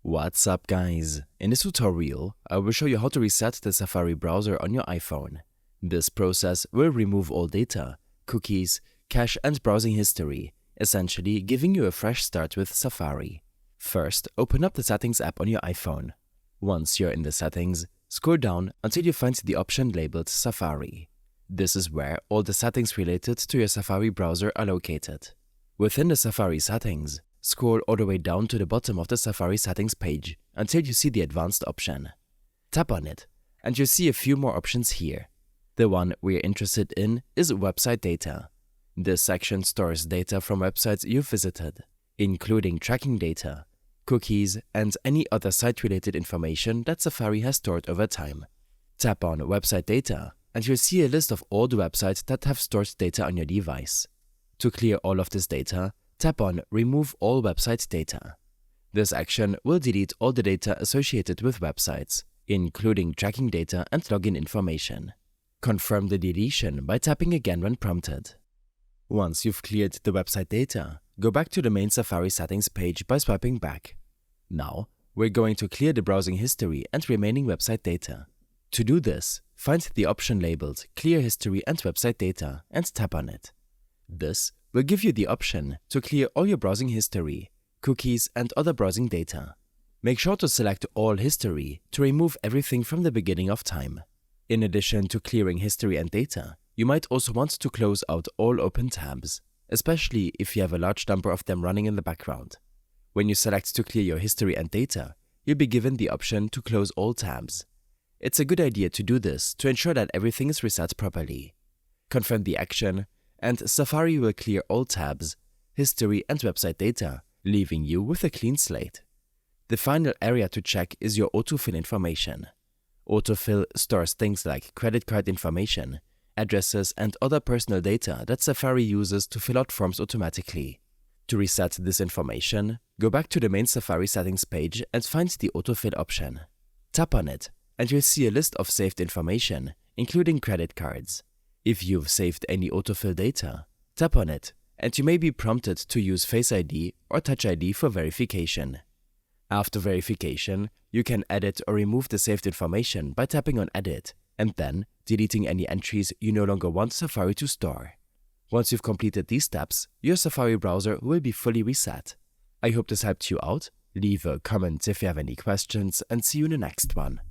What's up guys? In this tutorial, I will show you how to reset the Safari browser on your iPhone. This process will remove all data, cookies, cache and browsing history, essentially giving you a fresh start with Safari. First, open up the Settings app on your iPhone. Once you're in the settings, scroll down until you find the option labeled Safari. This is where all the settings related to your Safari browser are located. Within the Safari settings, scroll all the way down to the bottom of the Safari settings page until you see the advanced option. Tap on it, and you'll see a few more options here. The one we're interested in is website data. This section stores data from websites you've visited, including tracking data, cookies, and any other site-related information that Safari has stored over time. Tap on website data, and you'll see a list of all the websites that have stored data on your device. To clear all of this data, tap on Remove all website data. This action will delete all the data associated with websites, including tracking data and login information. Confirm the deletion by tapping again when prompted. Once you've cleared the website data, go back to the main Safari settings page by swiping back. Now, we're going to clear the browsing history and remaining website data. To do this, find the option labeled Clear History and Website Data and tap on it. This will give you the option to clear all your browsing history, cookies and other browsing data. Make sure to select All History to remove everything from the beginning of time. In addition to clearing history and data, you might also want to close out all open tabs, especially if you have a large number of them running in the background. When you select to clear your history and data, you'll be given the option to close all tabs. It's a good idea to do this to ensure that everything is reset properly. Confirm the action, and Safari will clear all tabs, history and website data, leaving you with a clean slate. The final area to check is your Autofill information. Autofill stores things like credit card information, addresses and other personal data that Safari uses to fill out forms automatically. To reset this information, go back to the main Safari settings page and find the Autofill option. Tap on it, and you'll see a list of saved information, including credit cards. If you've saved any autofill data, tap on it, and you may be prompted to use Face ID or Touch ID for verification. After verification, you can edit or remove the saved information by tapping on Edit, and then deleting any entries you no longer want Safari to store. Once you've completed these steps, your Safari browser will be fully reset. I hope this helped you out. Leave a comment if you have any questions, and see you in the next one.